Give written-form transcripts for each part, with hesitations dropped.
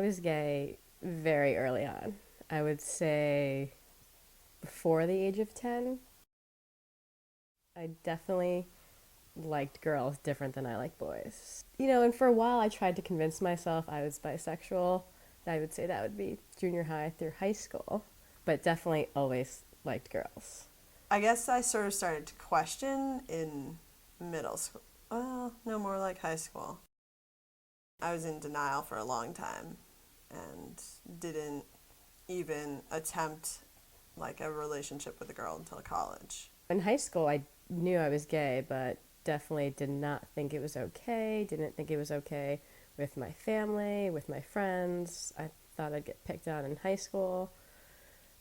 was gay very early on. I would say before the age of 10. I definitely liked girls different than I like boys. And for a while I tried to convince myself I was bisexual. I would say that would be junior high through high school, but definitely always liked girls. I guess I sort of started to question in middle school. Well, no, more like high school. I was in denial for a long time and didn't even attempt like a relationship with a girl until college. In high school, I knew I was gay, but definitely did not think it was okay. Didn't think it was okay with my family, with my friends. I thought I'd get picked on in high school,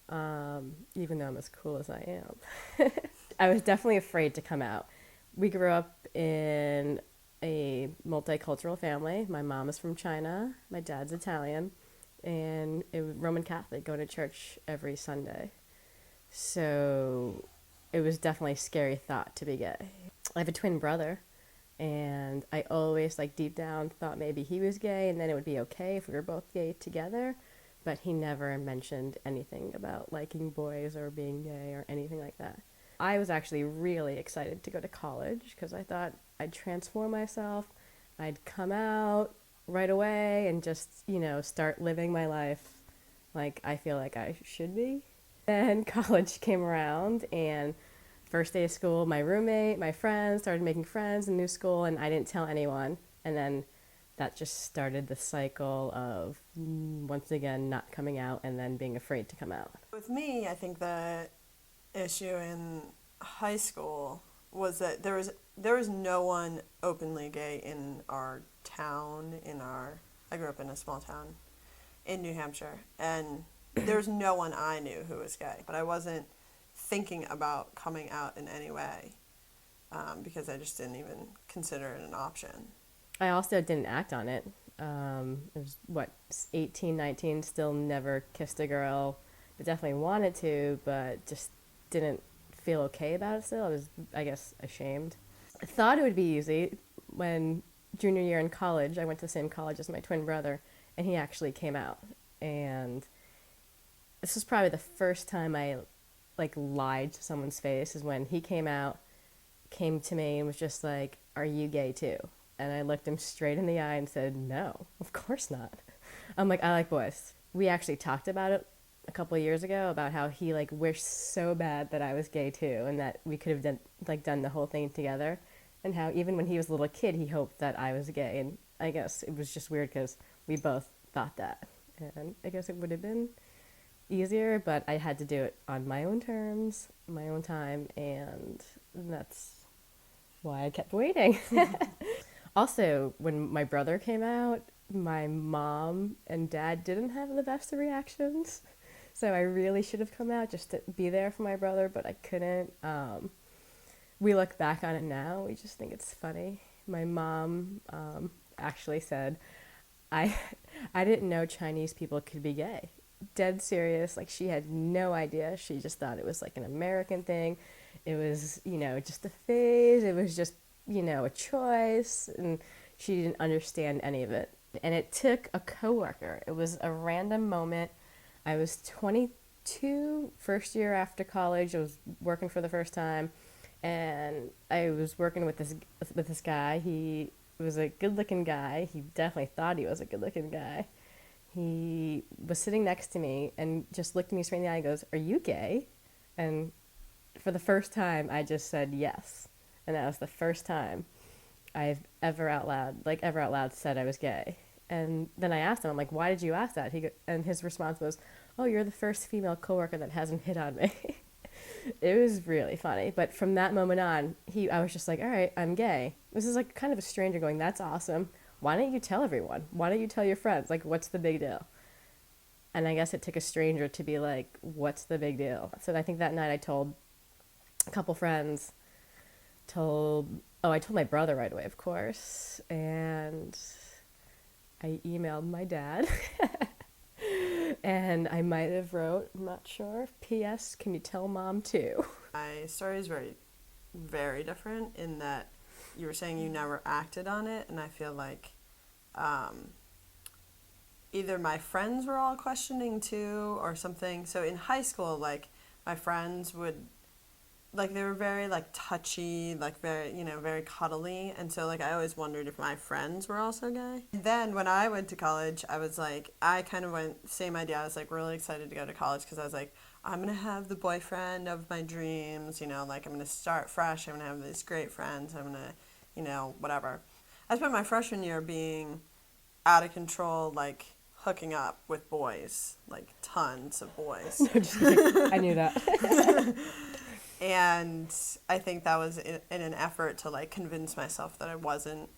even though I'm as cool as I am. I was definitely afraid to come out. We grew up in a multicultural family. My mom is from China, my dad's Italian, and it was Roman Catholic, going to church every Sunday. So it was definitely a scary thought to be gay. I have a twin brother, and I always, like, deep down thought maybe he was gay and then it would be okay if we were both gay together. But he never mentioned anything about liking boys or being gay or anything like that. I was actually really excited to go to college because I thought I'd transform myself, I'd come out right away and just, start living my life like I feel like I should be. Then college came around, and first day of school, my roommate, my friends started making friends in new school, and I didn't tell anyone. And then that just started the cycle of once again not coming out and then being afraid to come out. With me, I think the issue in high school was that there was no one openly gay in our town. I grew up in a small town in New Hampshire, and there was no one I knew who was gay. But I wasn't thinking about coming out in any way because I just didn't even consider it an option. I also didn't act on it. I was, 18, 19, still never kissed a girl. I definitely wanted to, but just didn't feel okay about it still. I was, I guess, ashamed. I thought it would be easy when junior year in college, I went to the same college as my twin brother, and he actually came out. And this was probably the first time I, like, lied to someone's face, is when he came out, came to me and was just like, "Are you gay too?" And I looked him straight in the eye and said, "No, of course not." I'm like, "I like boys." We actually talked about it a couple of years ago, about how he, like, wished so bad that I was gay too, and that we could have done the whole thing together, and how even when he was a little kid he hoped that I was gay. And I guess it was just weird because we both thought that, and I guess it would have been easier, but I had to do it on my own terms, my own time, and that's why I kept waiting. Also, when my brother came out, my mom and dad didn't have the best of reactions. So I really should have come out just to be there for my brother, but I couldn't. We look back on it now, we just think it's funny. My mom actually said, I, I didn't know Chinese people could be gay. Dead serious. Like, she had no idea. She just thought it was like an American thing. It was, just a phase. It was just, a choice. And she didn't understand any of it. And it took a coworker. It was a random moment. I was 22, first year after college. I was working for the first time. And I was working with this guy. He was a good-looking guy. He definitely thought he was a good-looking guy. He was sitting next to me and just looked me straight in the eye and goes, "Are you gay?" And for the first time, I just said yes. And that was the first time I've ever out loud said I was gay. And then I asked him, I'm like, "Why did you ask that?" And his response was, "Oh, you're the first female coworker that hasn't hit on me." It was really funny. But from that moment on, I was just like, "All right, I'm gay." This is like kind of a stranger going, "That's awesome. Why don't you tell everyone? Why don't you tell your friends? Like, what's the big deal?" And I guess it took a stranger to be like, "What's the big deal?" So I think that night I told a couple friends, I told my brother right away, of course, and I emailed my dad. And I might have wrote, I'm not sure, "P.S. Can you tell mom too?" My story is very, very different in that you were saying you never acted on it, and I feel like either my friends were all questioning too or something. So in high school, like, my friends would, like, they were very, like, touchy, like, very, very cuddly. And so, like, I always wondered if my friends were also gay. Then when I went to college, I was like, I kind of went, same idea. I was, like, really excited to go to college because I was like, I'm going to have the boyfriend of my dreams, like, I'm going to start fresh. I'm going to have these great friends. I'm going to, whatever. I spent my freshman year being out of control, like, hooking up with boys, like, tons of boys. No, just kidding. I knew that. And I think that was in an effort to, like, convince myself that I wasn't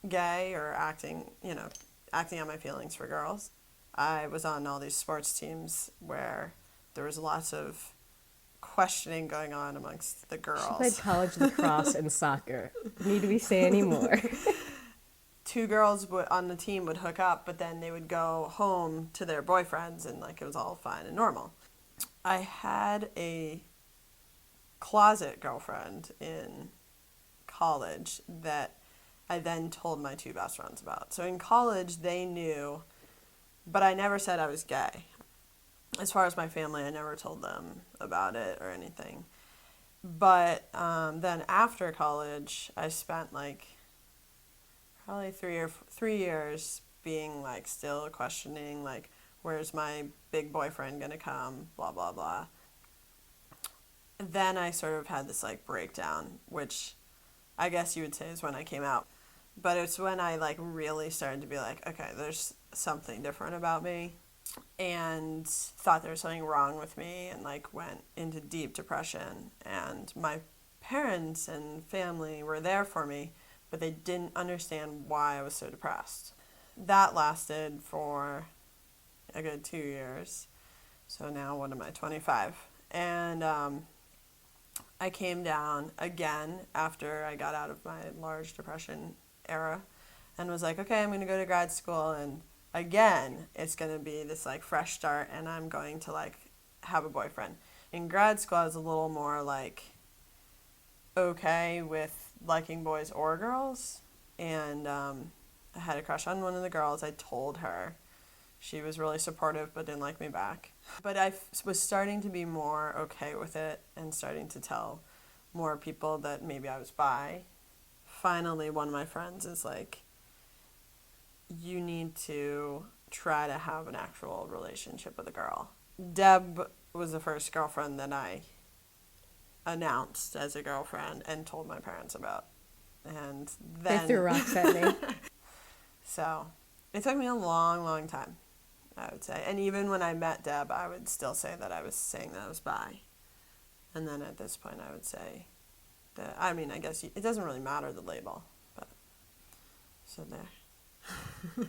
gay or acting on my feelings for girls. I was on all these sports teams where there was lots of questioning going on amongst the girls. She played college lacrosse and soccer. Need we say any more? Two girls on the team would hook up, but then they would go home to their boyfriends, and, like, it was all fine and normal. I had a closet girlfriend in college that I then told my two best friends about. So in college, they knew, but I never said I was gay. As far as my family, I never told them about it or anything. But then after college, I spent, like, probably 3 years being, like, still questioning, like, where's my big boyfriend gonna come, blah, blah, blah. Then I sort of had this, like, breakdown, which I guess you would say is when I came out. But it's when I, like, really started to be like, okay, there's something different about me, and thought there was something wrong with me, and, like, went into deep depression. And my parents and family were there for me, but they didn't understand why I was so depressed. That lasted for a good 2 years. So now, what am I, 25? And I came down again after I got out of my large depression era and was like, okay, I'm going to go to grad school, and again, it's going to be this, like, fresh start, and I'm going to, like, have a boyfriend. In grad school, I was a little more, like, okay with liking boys or girls, and I had a crush on one of the girls. I told her. She was really supportive but didn't like me back. But I was starting to be more okay with it and starting to tell more people that maybe I was bi. Finally, one of my friends is like, you need to try to have an actual relationship with a girl. Deb was the first girlfriend that I announced as a girlfriend and told my parents about. And then They threw rocks at me. So it took me a long, long time, I would say. And even when I met Deb, I would still say that I was saying that I was bi. And then at this point, I would say that, I mean, I guess it doesn't really matter, the label, but so there.